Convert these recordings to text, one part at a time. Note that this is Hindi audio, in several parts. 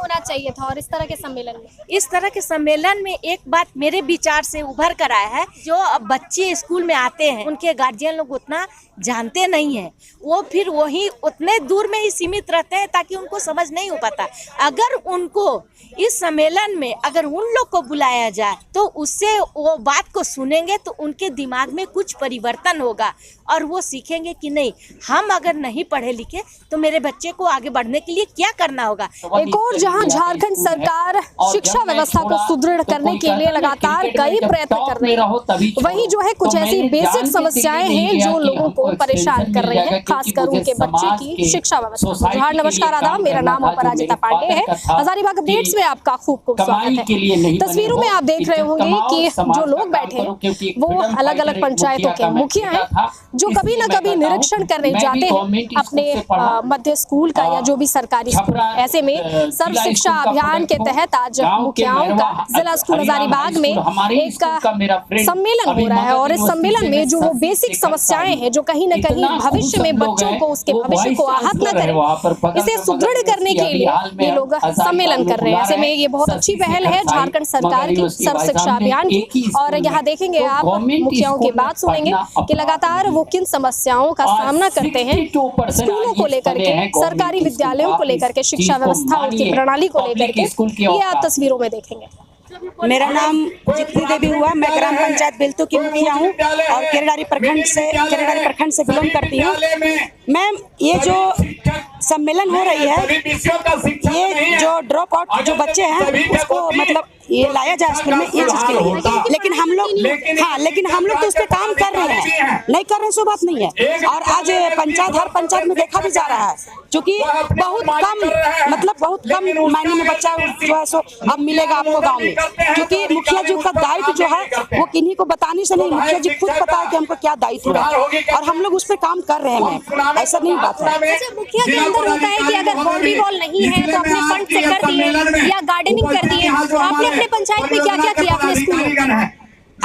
होना चाहिए था और इस तरह के सम्मेलन में? इस तरह के सम्मेलन में एक बात मेरे विचार से उभर कर आया है, जो बच्चे स्कूल में आते हैं उनके गार्जियन लोग उतना जानते नहीं है, वो फिर वही उतने दूर में ही सीमित रहते हैं ताकि उनको समझ नहीं हो पाता। अगर उनको इस सम्मेलन में अगर उन लोग को बुलाया जाए तो उससे वो बात को सुनेंगे तो उनके दिमाग में कुछ परिवर्तन होगा और वो सीखेंगे कि नहीं, हम अगर नहीं पढ़े लिखे तो मेरे बच्चे को आगे बढ़ने के लिए क्या करना होगा। एक और जहां झारखंड सरकार शिक्षा व्यवस्था को सुदृढ़ करने के लिए लगातार कई प्रयत्न कर रही है, वहीं जो है कुछ ऐसी बेसिक समस्याएं हैं जो लोगों को परेशान कर रही है, खासकर उनके बच्चे की शिक्षा व्यवस्था। जोहार, नमस्कार, आदाब, मेरा नाम अपराजिता पांडे है। हजारीबाग अपडेट्स में आपका खूब स्वागत है। तस्वीरों में आप देख रहे होंगे कि जो लोग बैठे हैं वो अलग अलग पंचायतों के मुखिया हैं, जो कभी न कभी निरीक्षण करने जाते हैं अपने मध्य स्कूल का या जो भी सरकारी स्कूल। ऐसे में सर्व शिक्षा अभियान के तहत आज मुखियाओं का जिला स्कूल हजारीबाग में एक सम्मेलन हो रहा है और इस सम्मेलन में जो वो बेसिक समस्याएं हैं जो कहीं न कहीं भविष्य में बच्चों को उसके भविष्य को आहत न करें, इसे सुदृढ़ करने के लिए ये लोग सम्मेलन कर रहे हैं। ऐसे में ये बहुत अच्छी पहल है झारखंड सरकार की सर्व शिक्षा अभियान की। और यहाँ देखेंगे आप मुखियाओं की बात सुनेंगे कि लगातार वो किन समस्याओं का सामना करते हैं स्कूलों को लेकर के, सरकारी विद्यालयों को लेकर के, शिक्षा व्यवस्था उनकी प्रणाली को लेकर के, ये आप तस्वीरों में देखेंगे। मेरा नाम जितनी देवी हुआ, मैं ग्राम पंचायत बेलतू की मुखिया हूँ और केरेडारी प्रखंड से बिलोंग करती हूँ। मैम, ये जो सम्मेलन हो रही है, ये जो ड्रॉप आउट जो बच्चे हैं उसको मतलब ये लाया जाए स्कूल में, ये चीज के लिए। लेकिन हम लोग तो उस पर काम कर रहे हैं, नहीं कर रहे सो बात नहीं है। और आज हर पंचायत में देखा भी जा रहा है, क्योंकि बहुत कम मायने में बच्चा जो है सो अब मिलेगा आपको गांव में, क्योंकि मुखिया जी का दायित्व जो है वो किन्हीं को बताने से नहीं, मुखिया जी खुद पता है कि हमको क्या दायित्व है और हम लोग उस पर काम कर रहे हैं। ऐसा नहीं बात है। मुखिया के अंदर होता है कि अगर बाउंड्री वॉल नहीं है तो अपने फंड से कर दिए या गार्डनिंग कर दिए। आपने अपने पंचायत में क्या क्या किया अपने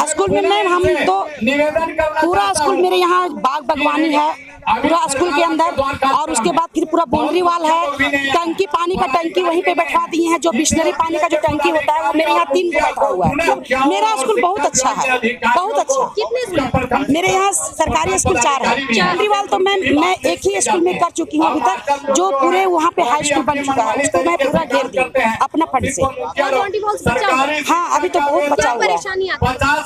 स्कूल में? मैम, हम तो पूरा स्कूल, मेरे यहाँ बाग बागवानी है पूरा स्कूल के अंदर, और उसके बाद फिर पूरा बाउंड्री वॉल है, टंकी, पानी का टंकी वहीं पे बैठा दिए हैं। जो बिस्लरी पानी का जो टंकी होता है वो मेरे यहाँ 3 बैठा हुआ है। मेरा स्कूल बहुत अच्छा है, बहुत अच्छा। कितने मेरे यहाँ सरकारी स्कूल 4 है। बाउंड्री वॉल तो मैं एक ही स्कूल में कर चुकी हूँ अभी तक, जो पूरे वहाँ पे हाई स्कूल बन चुका है, उसको मैं पूरा घेर दी अपना फंड से। हाँ, अभी तो बहुत बचा हुआ है।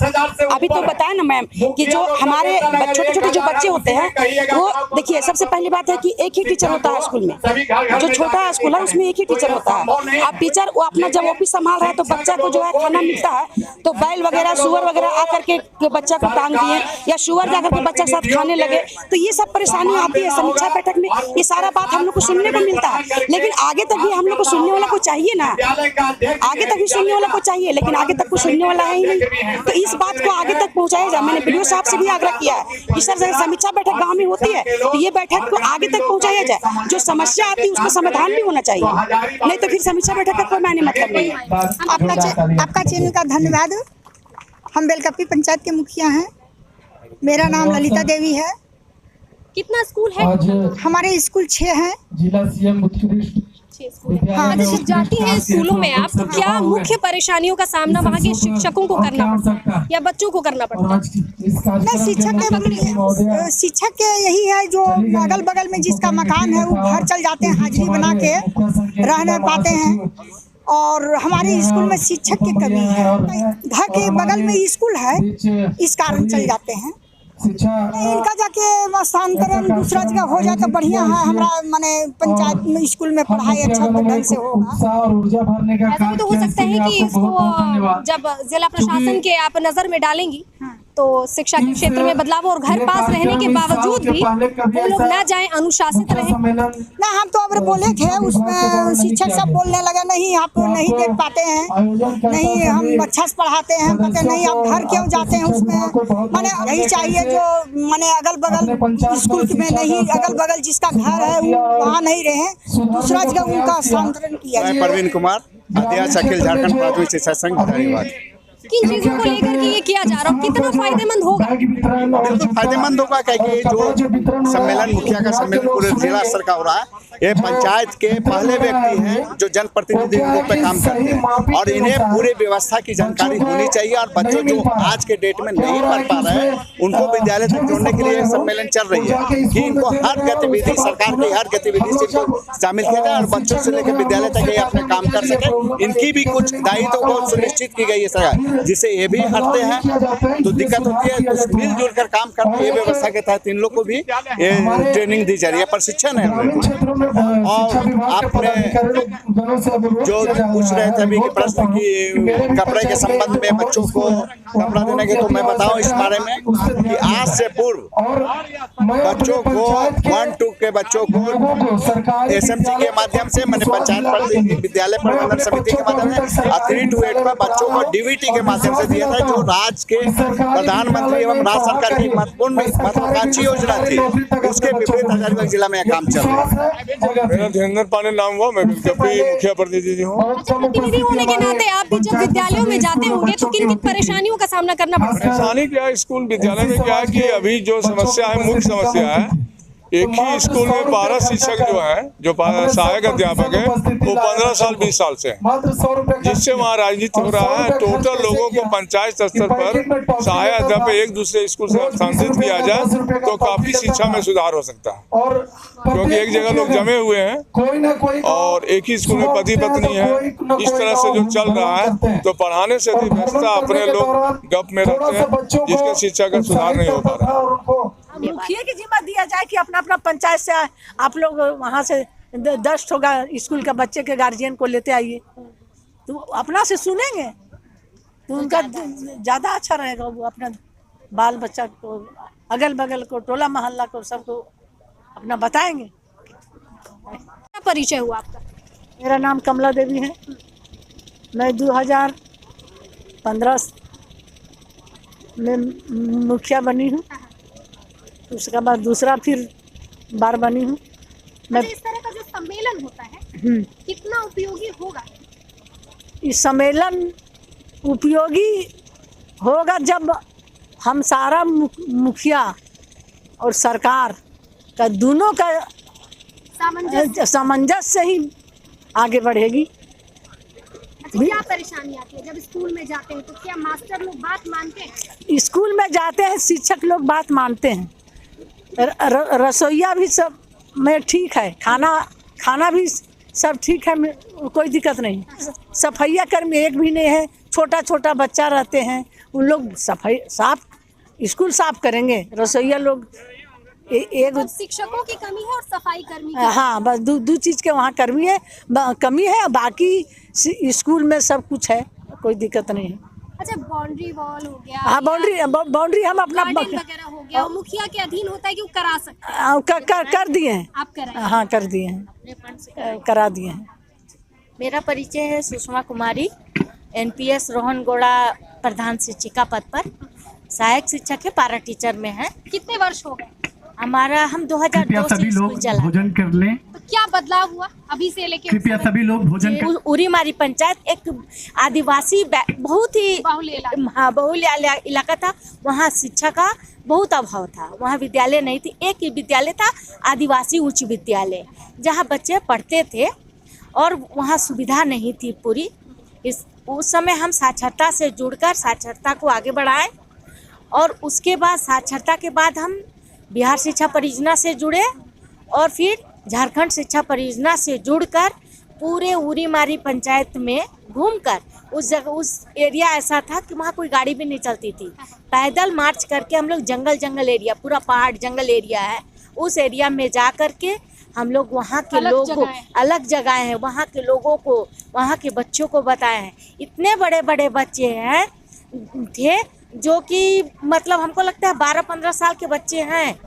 अभी तो बताए ना मैम कि जो हमारे छोटे छोटे जो बच्चे होते हैं वो देखिए, सबसे पहली बात है कि एक ही टीचर होता है स्कूल में। जो छोटा स्कूल है उसमें एक ही टीचर होता है। अब टीचर वो अपना जब ऑफिस संभाल रहा है तो बच्चा को जो है खाना मिलता है, तो बैल वगैरह सुअर वगैरह आकर के बच्चा को टांग दिए या सुअर जाकर के बच्चा के साथ खाने लगे, तो ये सब परेशानी आती है। समीक्षा बैठक में ये सारा बात हम लोग को सुनने को मिलता है, लेकिन आगे तक भी हम लोग को सुनने वाला को चाहिए ना, आगे तक भी सुनने वाला को चाहिए, लेकिन आगे तक को सुनने वाला है ही नहीं। तो इस बात को आगे तक पहुँचाया जाए। मैंने बीडीओ साहब से भी आग्रह किया है कि सर, समीक्षा बैठक गाँव में होती है तो ये बैठक को आगे तक पहुंचाया जाए। जो समस्या आती है उसका समाधान भी होना चाहिए, नहीं तो फिर समीक्षा बैठक का कोई मायने मतलब नहीं है। आपका चैनल का धन्यवाद। हम बेलकप्पी पंचायत के मुखिया हैं। मेरा नाम ललिता देवी है। कितना स्कूल है? हमारे स्कूल 6 हैं। जिला सीएम उत्कृष्ट। हाँ, जाती हैं स्कूलों में आप, तो क्या मुख्य परेशानियों का सामना वहाँ के शिक्षकों को करना पड़ता है या बच्चों को करना पड़ता है? नहीं, शिक्षक के यही है, जो अगल बगल में जिसका मकान है वो घर चल जाते हैं, हाजिरी बना के रह नहीं पाते हैं। और हमारे स्कूल में शिक्षक की कमी है। घर के बगल में स्कूल है, इस कारण चल जाते हैं। इनका जाके स्थानांतरण दूसरा जगह हो जाए तो बढ़िया है। हमारा माने पंचायत में स्कूल में पढ़ाई अच्छा ढंग से होगा। ऐसा भी तो हो सकता है कि इसको जब जिला प्रशासन के आप नजर में डालेंगी तो शिक्षा के क्षेत्र में बदलाव और घर पास रहने के बावजूद भी वो लोग न जाएं, अनुशासित रहें। ना, हम तो अब बोले थे, उसमें शिक्षक सब बोलने लगे नहीं, आप नहीं देख पाते हैं, नहीं हम अच्छा से पढ़ाते हैं, कहते नहीं आप घर क्यों जाते हैं उसमें। माने यही चाहिए जो माने अगल बगल स्कूल में नहीं, अगल बगल जिसका घर है वहाँ नहीं रहे, दूसरा जगह उनका स्थानांतरण किया। प्रवीण कुमार, अध्यक्ष अखिल झारखंड प्राथमिक शिक्षा संघ हजारीबाग। किन चीजों को लेकर के ये किया जा रहा है, कितना फायदेमंद होगा? बिल्कुल फायदेमंद होगा, क्योंकि जो सम्मेलन मुखिया का सम्मेलन पूरे जिला स्तर का हो रहा है, ये पंचायत के पहले व्यक्ति हैं जो जनप्रतिनिधि के रूप में काम करते हैं और इन्हें पूरी व्यवस्था की जानकारी होनी चाहिए। और बच्चों जो आज के डेट में नहीं पढ़ पा रहे हैं उनको विद्यालय तक जोड़ने के लिए सम्मेलन चल रही है कि इनको हर गतिविधि, सरकार की हर गतिविधि से इनको शामिल किया जाए और बच्चों से लेकर विद्यालय तक ये अपने काम कर सके। इनकी भी कुछ दायित्व को सुनिश्चित की गई है सरकार, जिससे ये भी हटते हैं तो दिक्कत होती है, तो मिलजुल कर काम करते, ये व्यवस्था के तहत इन लोग को भी ट्रेनिंग दी जा रही है, प्रशिक्षण है। और आपने जो पूछ रहे थे अभी प्रश्न की कपड़े के संबंध में बच्चों को कपड़ा देने के, तो मैं बताऊं इस बारे में कि आज से पूर्व बच्चों को 1-2 के बच्चों को SMC के माध्यम से, मैंने पंचायत विद्यालय प्रबंधन समिति के माध्यम से 3-8 पर बच्चों को DVT के माध्यम से दिया था, जो राज्य के प्रधानमंत्री एवं राज्य सरकार की महत्वाकांक्षी योजना थी। उसके विपरीत हजारीबाग जिला में काम चल रहा है। मेरा धीरेन्द्र पांडे नाम हुआ, मैं मुखिया प्रतिनिधि हूँ। प्रतिनिधि होने के नाते आप भी जब विद्यालयों में जाते होंगे तो किन किन परेशानियों का सामना करना पड़ता है? परेशानी क्या है, स्कूल विद्यालय में क्या है कि अभी जो समस्या है, मुख्य समस्या है, एक ही स्कूल में 12 शिक्षक जो हैं, जो सहायक अध्यापक हैं, वो 15 साल 20 साल से हैं, जिससे वहाँ राजनीति हो रहा है। टोटल लोगों को पंचायत स्तर पर सहायक अध्यापक एक दूसरे स्कूल से स्थानांतरित किया जाए तो काफी शिक्षा में सुधार हो सकता है, क्योंकि एक जगह लोग जमे हुए हैं और एक ही स्कूल में पति पत्नी है। इस तरह से जो चल रहा है तो पढ़ाने से भी व्यवस्था अपने लोग गप में रहते हैं, जिसके शिक्षा का सुधार नहीं हो पा रहा। मुखिया की जिम्मा दिया जाए कि अपना अपना पंचायत से आप लोग वहाँ से 10 होगा स्कूल का बच्चे के गार्जियन को लेते आइए, तो अपना से सुनेंगे तो उनका ज़्यादा अच्छा रहेगा। वो अपना बाल बच्चा को, अगल बगल को, टोला मोहल्ला को, सबको अपना बताएंगे। क्या परिचय हुआ आपका? मेरा नाम कमला देवी है। मैं 2015 में मुखिया बनी हूँ, उसके बाद दूसरा फिर बार बनी हूँ मैं। इस तरह का जो सम्मेलन होता है कितना उपयोगी होगा? इस सम्मेलन उपयोगी होगा जब हम सारा मुखिया और सरकार का दोनों का सामंजस्य ही आगे बढ़ेगी। अच्छा, क्या परेशानी आती है जब स्कूल में जाते हैं? तो क्या मास्टर लोग बात मानते हैं? स्कूल में जाते हैं, शिक्षक लोग बात मानते हैं, रसोईया भी सब में ठीक है, खाना भी सब ठीक है, कोई दिक्कत नहीं। सफाइया कर्मी एक भी नहीं है, छोटा छोटा बच्चा रहते हैं, उन लोग सफाई साफ स्कूल साफ करेंगे। रसोईया लोग एक तो शिक्षकों की कमी है और सफाई कर्मी की। हाँ, बस दो चीज़ के वहाँ कमी है, बाकी स्कूल में सब कुछ है, कोई दिक्कत नहीं है। अच्छा, बाउंड्री वॉल हो गया? हाँ, बाउंड्री हम अपना वगैरह हो गया, मुखिया के अधीन होता है कि वो करा सकते हैं? कर दिए हैं। आप कराए? हाँ, कर दिए हैं, करा दिए हैं। मेरा परिचय है सुषमा कुमारी, NPS रोहनगोड़ा प्रधान शिक्षिका पद पर, सहायक शिक्षक है, पारा टीचर में है। कितने वर्ष हो गए? हम 2002 से स्कूल चला। भोजन कर लें। तो क्या बदलाव हुआ अभी से लेके? कृपया सभी लोग भोजन कर। उरीमारी पंचायत एक आदिवासी बहुत ही बहुल्य इलाका था, वहाँ शिक्षा का बहुत अभाव था, वहाँ विद्यालय नहीं थी। एक ही विद्यालय था, आदिवासी उच्च विद्यालय, जहाँ बच्चे पढ़ते थे और वहाँ सुविधा नहीं थी पूरी। उस समय हम साक्षरता से जुड़कर साक्षरता को आगे बढ़ाएं और उसके बाद साक्षरता के बाद हम बिहार शिक्षा परियोजना से जुड़े और फिर झारखंड शिक्षा परियोजना से जुड़कर पूरे उरीमारी पंचायत में घूमकर उस एरिया ऐसा था कि वहाँ कोई गाड़ी भी नहीं चलती थी। पैदल मार्च करके हम लोग जंगल एरिया, पूरा पहाड़ जंगल एरिया है, उस एरिया में जा कर के हम लोग वहाँ के लोगों, अलग जगह है, वहाँ के लोगों को, वहाँ के बच्चों को बताए हैं। इतने बड़े बड़े बच्चे हैं थे जो कि मतलब हमको लगता है 12-15 साल के बच्चे हैं,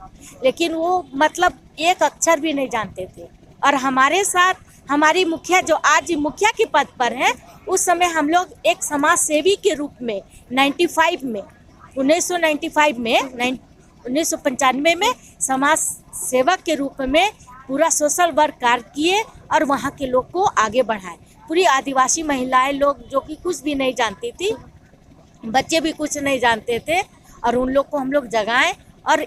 लेकिन वो मतलब एक अक्षर भी नहीं जानते थे। और हमारे साथ हमारी मुखिया जो आज मुखिया के पद पर हैं, उस समय हम लोग एक समाज सेवी के रूप में 1995 में समाज सेवक के रूप में पूरा सोशल वर्क कार्य किए और वहाँ के लोग को आगे बढ़ाए। पूरी आदिवासी महिलाएं लोग जो कि कुछ भी नहीं जानती थी, बच्चे भी कुछ नहीं जानते थे और उन लोग को हम लोग जगाएं। और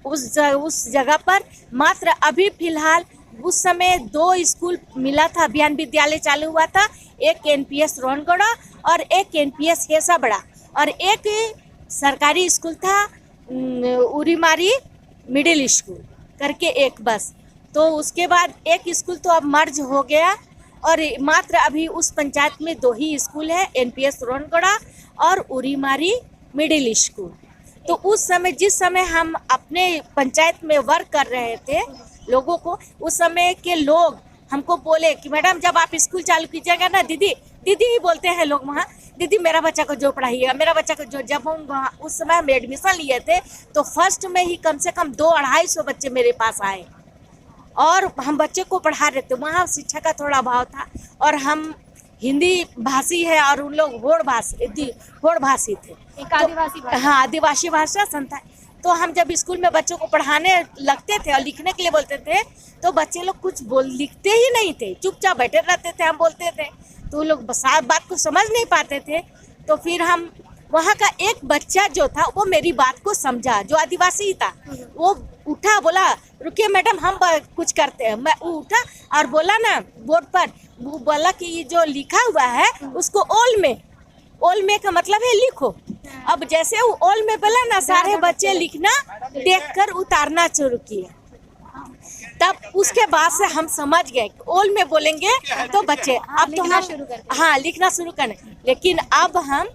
उस जगह पर मात्र अभी फिलहाल उस समय 2 स्कूल मिला था, अभियान विद्यालय चालू हुआ था, एक एनपीएस रोहनगढ़ा और एक एनपीएस हेसाबड़ा, और एक सरकारी स्कूल था उरीमारी मिडिल स्कूल करके एक बस। तो उसके बाद एक स्कूल तो अब मर्ज हो गया और मात्र अभी उस पंचायत में 2 ही स्कूल है, एनपीएस रोहनगढ़ा और उरीमारी मिडिल स्कूल। तो उस समय जिस समय हम अपने पंचायत में वर्क कर रहे थे लोगों को, उस समय के लोग हमको बोले कि मैडम जब आप स्कूल चालू कीजिएगा ना, दीदी दीदी ही बोलते हैं लोग वहाँ, दीदी मेरा बच्चा को जो पढ़ाइएगा, मेरा बच्चा को जो। जब हम वहाँ उस समय हम एडमिशन लिए थे तो फर्स्ट में ही कम से कम 200-250 बच्चे मेरे पास आए और हम बच्चे को पढ़ा रहे थे। वहाँ शिक्षा का थोड़ा अभाव था और हम हिंदी भाषी है और उन लोग होड़ भाषी थे, एक आदिवासी भाषा। हाँ, आदिवासी भाषा संता। तो हम जब स्कूल में बच्चों को पढ़ाने लगते थे और लिखने के लिए बोलते थे तो बच्चे लोग कुछ लिखते ही नहीं थे, चुपचाप बैठे रहते थे। हम बोलते थे तो लोग बात को समझ नहीं पाते थे। तो फिर हम वहाँ का एक बच्चा जो था वो मेरी बात को समझा, जो आदिवासी था, वो उठा, बोला रुकिए मैडम हम कुछ करते हैं। मैं उठा और बोला ना बोर्ड पर, वो बोला कि ये जो लिखा हुआ है उसको ओल में का मतलब है लिखो। अब जैसे वो ओल में बोला ना, सारे बच्चे लिखना देखकर उतारना शुरू किए। तब उसके बाद से हम समझ गए ओल में बोलेंगे तो बच्चे अब तो हम हाँ लिखना शुरू करें। लेकिन अब हम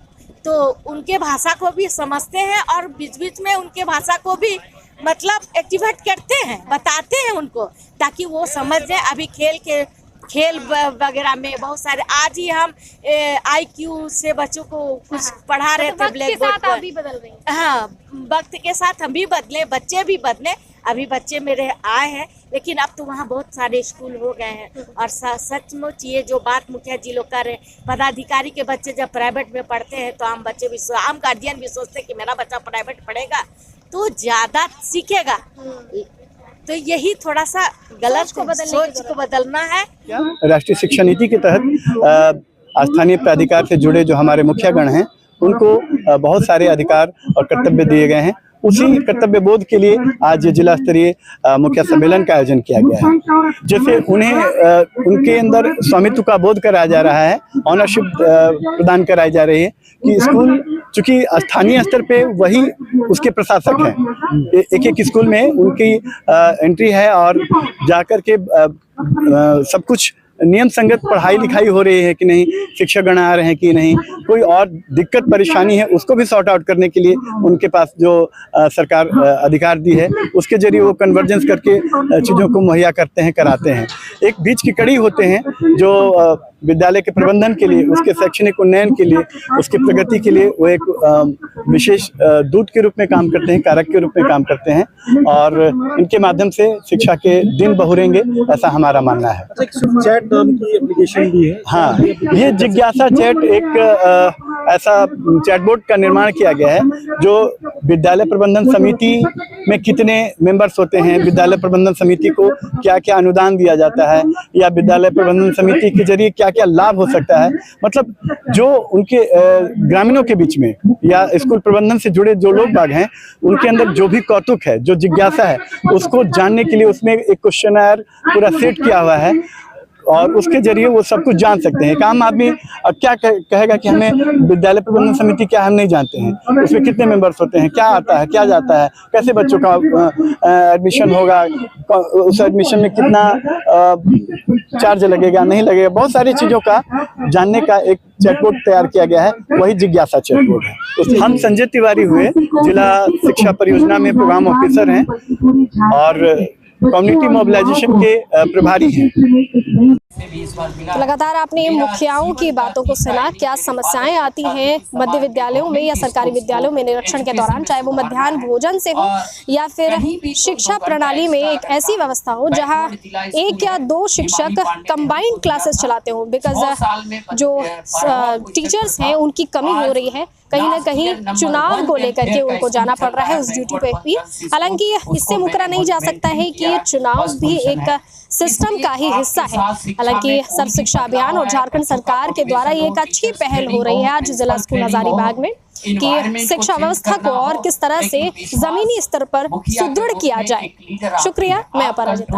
तो उनके भाषा को भी समझते हैं और बीच बीच में उनके भाषा को भी मतलब एक्टिवेट करते हैं, बताते हैं उनको, ताकि वो समझ जाए। अभी खेल वगैरह में बहुत सारे, आज ही हम IQ से बच्चों को कुछ पढ़ा रहे थे ब्लैक बोर्ड पर। अभी बदल रही है। हाँ, वक्त के साथ हम भी बदले, बच्चे भी बदले। अभी बच्चे मेरे आए हैं, लेकिन अब तो वहाँ बहुत सारे स्कूल हो गए हैं। और सचमुच ये जो बात मुखिया जी लोग कर रहे हैं, पदाधिकारी के बच्चे जब प्राइवेट में पढ़ते हैं तो आम बच्चे भी, आम गार्जियन भी सोचते हैं कि मेरा बच्चा प्राइवेट पढ़ेगा तो ज़्यादा सीखेगा। तो यही थोड़ा सा गलत सोच को बदलना है। राष्ट्रीय शिक्षा नीति के तहत स्थानीय प्राधिकार से जुड़े जो हमारे मुखियागण हैं उनको बहुत सारे अधिकार और कर्तव्य दिए गए हैं। उसी कर्तव्य बोध के लिए आज जिला स्तरीय मुखिया सम्मेलन का आयोजन किया गया है, जैसे उन्हें उनके अंदर स्वामित्व का बोध कराया जा रहा है, ऑनरशिप प्रदान कराई जा रही है कि स्कूल चूंकि स्थानीय स्तर पे वही उसके प्रशासक हैं। एक स्कूल में उनकी एंट्री है और जाकर के सब कुछ नियम संगत पढ़ाई लिखाई हो रही है कि नहीं, शिक्षकगण आ रहे हैं कि नहीं, कोई और दिक्कत परेशानी है उसको भी सॉर्ट आउट करने के लिए उनके पास जो सरकार अधिकार दी है उसके जरिए वो कन्वर्जेंस करके चीज़ों को मुहैया करते हैं, कराते हैं। एक बीच की कड़ी होते हैं जो विद्यालय के प्रबंधन के लिए, उसके शैक्षणिक उन्नयन के लिए, उसकी प्रगति के लिए वो एक विशेष दूत के रूप में काम करते हैं, कारक के रूप में काम करते हैं और इनके माध्यम से शिक्षा के दिन बहुरेंगे, ऐसा हमारा मानना है। चैट नाम की एप्लीकेशन भी है। हाँ, ये जिज्ञासा चैट एक ऐसा चैटबोट का निर्माण किया गया है जो विद्यालय प्रबंधन समिति में कितने मेंबर्स होते हैं, विद्यालय प्रबंधन समिति को क्या क्या अनुदान दिया जाता है या विद्यालय प्रबंधन समिति के जरिए क्या क्या लाभ हो सकता है, मतलब जो उनके ग्रामीणों के बीच में या स्कूल प्रबंधन से जुड़े जो लोग बाग हैं उनके अंदर जो भी कौतुक है, जो जिज्ञासा है, उसको जानने के लिए उसमें एक क्वेश्चनर पूरा सेट किया हुआ है और उसके जरिए वो सब कुछ जान सकते हैं। एक आम आदमी अब क्या कहेगा कि हमें विद्यालय प्रबंधन समिति क्या हम नहीं जानते हैं, उसमें कितने मेंबर्स होते हैं, क्या आता है, क्या जाता है, कैसे बच्चों का एडमिशन होगा, उस एडमिशन में कितना चार्ज लगेगा, नहीं लगेगा, बहुत सारी चीज़ों का जानने का एक चैटबोट तैयार किया गया है, वही जिज्ञासा चैटबोट है। हम संजय तिवारी हुए, जिला शिक्षा परियोजना में प्रोग्राम ऑफिसर हैं और कम्युनिटी मोबिलाइजेशन के प्रभारी हैं। लगातार आपने मुखियाओं की बातों को सुना, क्या समस्याएं आती हैं मध्य विद्यालयों में या सरकारी विद्यालयों में निरीक्षण के दौरान, चाहे वो मध्याह्न भोजन से हो या फिर शिक्षा प्रणाली में एक ऐसी व्यवस्था हो जहां 1 या 2 शिक्षक कंबाइंड क्लासेस चलाते हो, बिकॉज जो टीचर्स हैं उनकी कमी हो रही है। कहीं ना कहीं चुनाव को लेकर के उनको जाना पड़ रहा है उस ड्यूटी पे भी। हालांकि इससे मुकरा नहीं जा सकता है कि चुनाव भी एक सिस्टम का ही हिस्सा है। हालांकि सर्व शिक्षा अभियान और झारखंड सरकार के द्वारा ये एक अच्छी पहल हो रही है आज जिला स्कूल हजारीबाग में कि शिक्षा व्यवस्था को और किस तरह से जमीनी स्तर पर सुदृढ़ किया जाए। शुक्रिया, मैं अपराजिता।